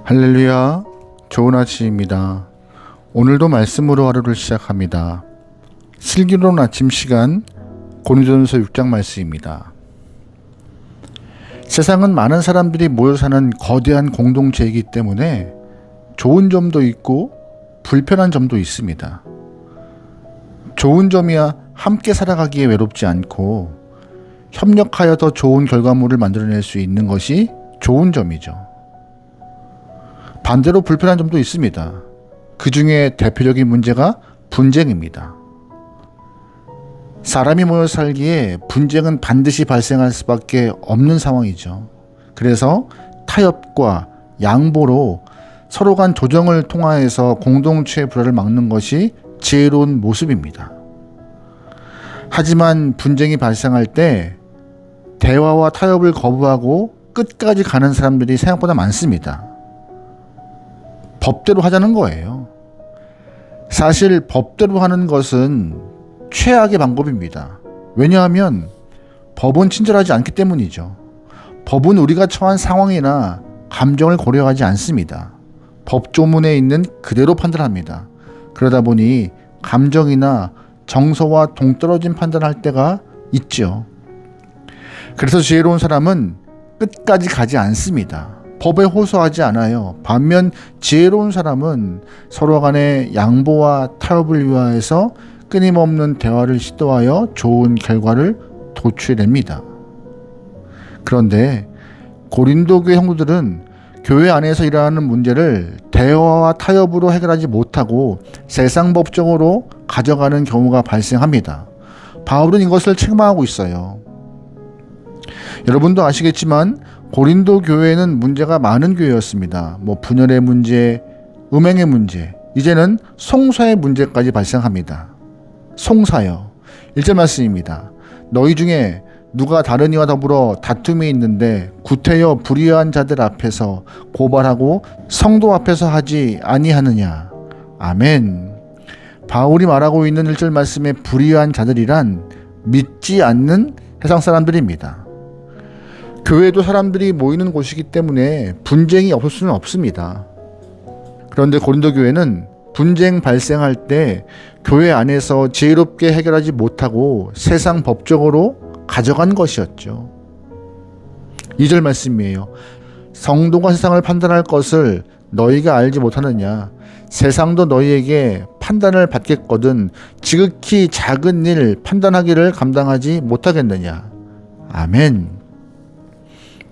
할렐루야, 좋은 아침입니다. 오늘도 말씀으로 하루를 시작합니다. 슬기로운 아침 시간, 고린도전서 6장 말씀입니다. 세상은 많은 사람들이 모여 사는 거대한 공동체이기 때문에 좋은 점도 있고 불편한 점도 있습니다. 좋은 점이야 함께 살아가기에 외롭지 않고 협력하여 더 좋은 결과물을 만들어낼 수 있는 것이 좋은 점이죠. 반대로 불편한 점도 있습니다. 그 중에 대표적인 문제가 분쟁입니다. 사람이 모여 살기에 분쟁은 반드시 발생할 수밖에 없는 상황이죠. 그래서 타협과 양보로 서로 간 조정을 통하여서 공동체의 불화를 막는 것이 지혜로운 모습입니다. 하지만 분쟁이 발생할 때 대화와 타협을 거부하고 끝까지 가는 사람들이 생각보다 많습니다. 법대로 하자는 거예요. 사실 법대로 하는 것은 최악의 방법입니다. 왜냐하면 법은 친절하지 않기 때문이죠. 법은 우리가 처한 상황이나 감정을 고려하지 않습니다. 법조문에 있는 그대로 판단합니다. 그러다 보니 감정이나 정서와 동떨어진 판단할 때가 있죠. 그래서 지혜로운 사람은 끝까지 가지 않습니다. 법에 호소하지 않아요. 반면 지혜로운 사람은 서로 간의 양보와 타협을 위하여서 끊임없는 대화를 시도하여 좋은 결과를 도출해냅니다. 그런데 고린도 교회 성도들은 교회 안에서 일어나는 문제를 대화와 타협으로 해결하지 못하고 세상법적으로 가져가는 경우가 발생합니다. 바울은 이것을 책망하고 있어요. 여러분도 아시겠지만 고린도 교회는 문제가 많은 교회였습니다. 분열의 문제, 음행의 문제, 이제는 송사의 문제까지 발생합니다. 송사요. 1절 말씀입니다. 너희 중에 누가 다른 이와 더불어 다툼이 있는데 구태여 불의한 자들 앞에서 고발하고 성도 앞에서 하지 아니하느냐. 아멘. 바울이 말하고 있는 1절 말씀의 불의한 자들이란 믿지 않는 세상 사람들입니다. 교회도 사람들이 모이는 곳이기 때문에 분쟁이 없을 수는 없습니다. 그런데 고린도 교회는 분쟁 발생할 때 교회 안에서 지혜롭게 해결하지 못하고 세상 법적으로 가져간 것이었죠. 2절 말씀이에요. 성도가 세상을 판단할 것을 너희가 알지 못하느냐. 세상도 너희에게 판단을 받겠거든 지극히 작은 일 판단하기를 감당하지 못하겠느냐. 아멘.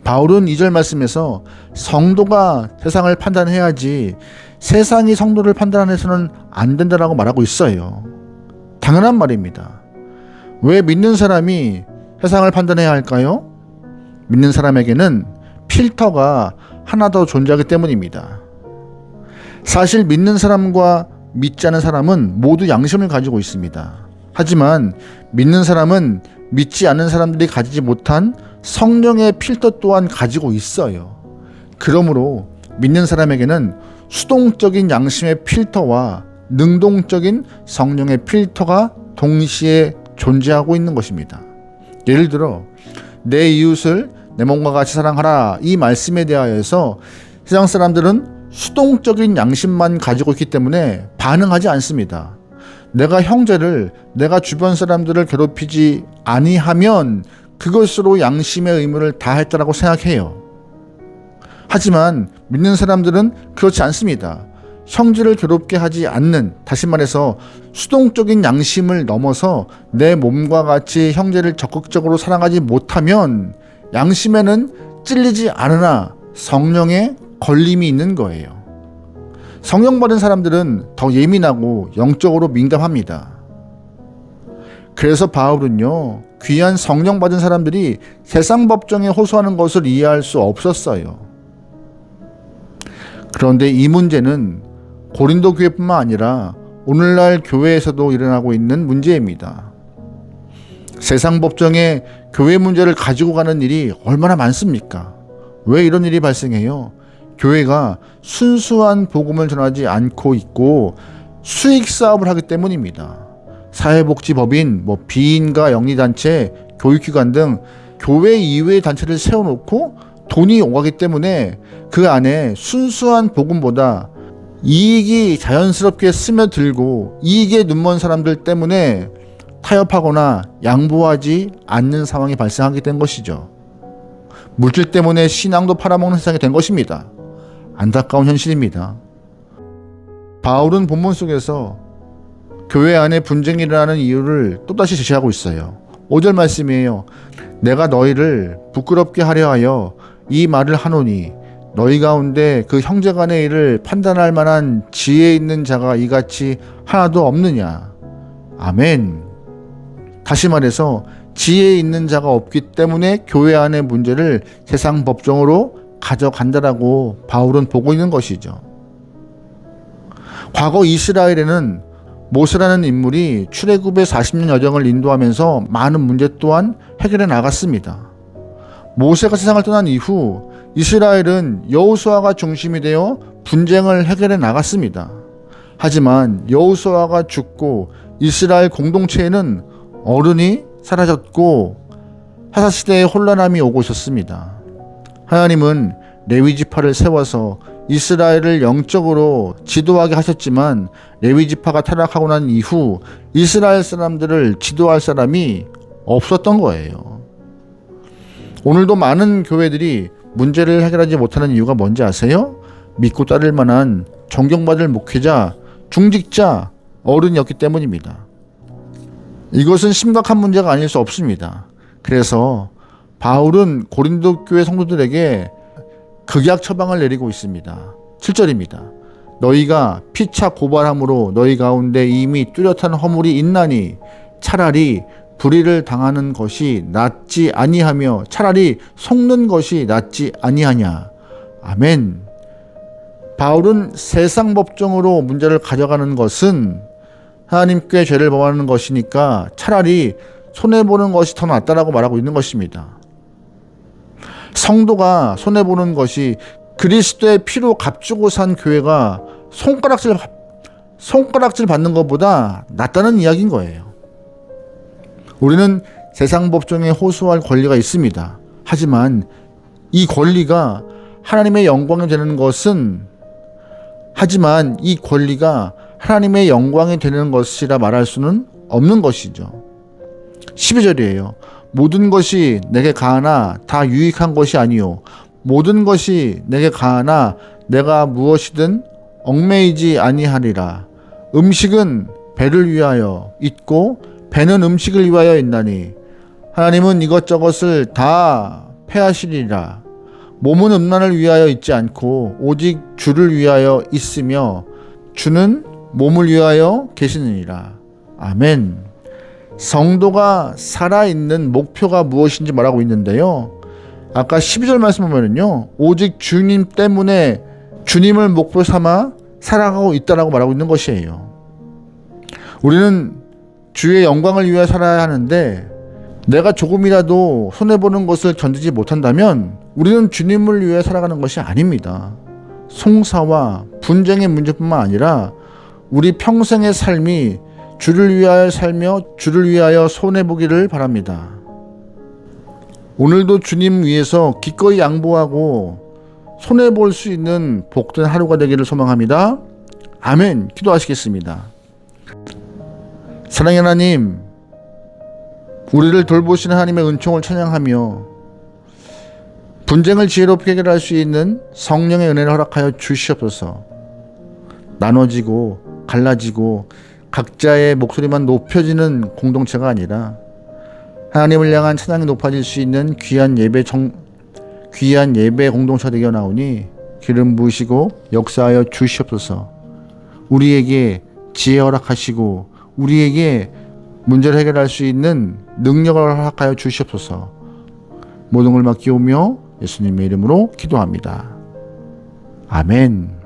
바울은 2절 말씀에서 성도가 세상을 판단해야지 세상이 성도를 판단해서는 안 된다라고 말하고 있어요. 당연한 말입니다. 왜 믿는 사람이 세상을 판단해야 할까요? 믿는 사람에게는 필터가 하나 더 존재하기 때문입니다. 사실 믿는 사람과 믿지 않은 사람은 모두 양심을 가지고 있습니다. 하지만 믿는 사람은 믿지 않는 사람들이 가지지 못한 성령의 필터 또한 가지고 있어요. 그러므로 믿는 사람에게는 수동적인 양심의 필터와 능동적인 성령의 필터가 동시에 존재하고 있는 것입니다. 예를 들어 내 이웃을 내 몸과 같이 사랑하라 이 말씀에 대하여서 세상 사람들은 수동적인 양심만 가지고 있기 때문에 반응하지 않습니다. 내가 형제를 내가 주변 사람들을 괴롭히지 아니하면 그것으로 양심의 의무를 다했다라고 생각해요. 하지만 믿는 사람들은 그렇지 않습니다. 형제를 괴롭게 하지 않는, 다시 말해서 수동적인 양심을 넘어서 내 몸과 같이 형제를 적극적으로 사랑하지 못하면 양심에는 찔리지 않으나 성령의 걸림이 있는 거예요. 성령 받은 사람들은 더 예민하고 영적으로 민감합니다. 그래서 바울은요, 귀한 성령 받은 사람들이 세상 법정에 호소하는 것을 이해할 수 없었어요. 그런데 이 문제는 고린도 교회뿐만 아니라 오늘날 교회에서도 일어나고 있는 문제입니다. 세상 법정에 교회 문제를 가지고 가는 일이 얼마나 많습니까? 왜 이런 일이 발생해요? 교회가 순수한 복음을 전하지 않고 있고 수익 사업을 하기 때문입니다. 사회복지법인, 비인가 영리단체, 교육기관 등 교회 이외의 단체를 세워놓고 돈이 오가기 때문에 그 안에 순수한 복음보다 이익이 자연스럽게 스며들고 이익에 눈먼 사람들 때문에 타협하거나 양보하지 않는 상황이 발생하게 된 것이죠. 물질 때문에 신앙도 팔아먹는 세상이 된 것입니다. 안타까운 현실입니다. 바울은 본문 속에서 교회 안에 분쟁이 일어나는 이유를 또다시 제시하고 있어요. 5절 말씀이에요. 내가 너희를 부끄럽게 하려 하여 이 말을 하노니 너희 가운데 그 형제 간의 일을 판단할 만한 지혜 있는 자가 이같이 하나도 없느냐. 아멘. 다시 말해서 지혜 있는 자가 없기 때문에 교회 안의 문제를 세상 법정으로 가져간다라고 바울은 보고 있는 것이죠. 과거 이스라엘에는 모세라는 인물이 출애굽의 40년 여정을 인도하면서 많은 문제 또한 해결해 나갔습니다. 모세가 세상을 떠난 이후 이스라엘은 여호수아가 중심이 되어 분쟁을 해결해 나갔습니다. 하지만 여호수아가 죽고 이스라엘 공동체에는 어른이 사라졌고 하사시대의 혼란함이 오고 있었습니다. 하나님은 레위지파를 세워서 이스라엘을 영적으로 지도하게 하셨지만 레위지파가 타락하고 난 이후 이스라엘 사람들을 지도할 사람이 없었던 거예요. 오늘도 많은 교회들이 문제를 해결하지 못하는 이유가 뭔지 아세요? 믿고 따를 만한 존경받을 목회자, 중직자, 어른이었기 때문입니다. 이것은 심각한 문제가 아닐 수 없습니다. 그래서 바울은 고린도 교회 성도들에게 극약 처방을 내리고 있습니다. 7절입니다. 너희가 피차 고발함으로 너희 가운데 이미 뚜렷한 허물이 있나니 차라리 불의를 당하는 것이 낫지 아니하며 차라리 속는 것이 낫지 아니하냐. 아멘. 바울은 세상 법정으로 문제를 가져가는 것은 하나님께 죄를 범하는 것이니까 차라리 손해보는 것이 더 낫다라고 말하고 있는 것입니다. 성도가 손해보는 것이 그리스도의 피로 값주고 산 교회가 손가락질 받는 것보다 낫다는 이야기인 거예요. 우리는 세상 법정에 호소할 권리가 있습니다. 하지만 이 권리가 하나님의 영광이 되는 것은 하지만 이 권리가 하나님의 영광이 되는 것이라 말할 수는 없는 것이죠. 12절이에요. 모든 것이 내게 가하나 다 유익한 것이 아니요 모든 것이 내게 가하나 내가 무엇이든 얽매이지 아니하리라. 음식은 배를 위하여 있고 배는 음식을 위하여 있나니 하나님은 이것저것을 다 패하시리라. 몸은 음란을 위하여 있지 않고 오직 주를 위하여 있으며 주는 몸을 위하여 계시느니라. 아멘. 성도가 살아있는 목표가 무엇인지 말하고 있는데요. 아까 12절 말씀 보면은요. 오직 주님 때문에 주님을 목표 삼아 살아가고 있다라고 말하고 있는 것이에요. 우리는 주의 영광을 위해 살아야 하는데 내가 조금이라도 손해보는 것을 견디지 못한다면 우리는 주님을 위해 살아가는 것이 아닙니다. 송사와 분쟁의 문제뿐만 아니라 우리 평생의 삶이 주를 위하여 살며 주를 위하여 손해보기를 바랍니다. 오늘도 주님 위해서 기꺼이 양보하고 손해볼 수 있는 복된 하루가 되기를 소망합니다. 아멘. 기도하시겠습니다. 사랑의 하나님, 우리를 돌보시는 하나님의 은총을 찬양하며 분쟁을 지혜롭게 해결할 수 있는 성령의 은혜를 허락하여 주시옵소서. 나눠지고 갈라지고 각자의 목소리만 높여지는 공동체가 아니라 하나님을 향한 찬양이 높아질 수 있는 귀한 예배 공동체가 되게 나오니 기름 부으시고 역사하여 주시옵소서. 우리에게 지혜 허락하시고 우리에게 문제를 해결할 수 있는 능력을 허락하여 주시옵소서. 모든 걸 맡기오며 예수님의 이름으로 기도합니다. 아멘.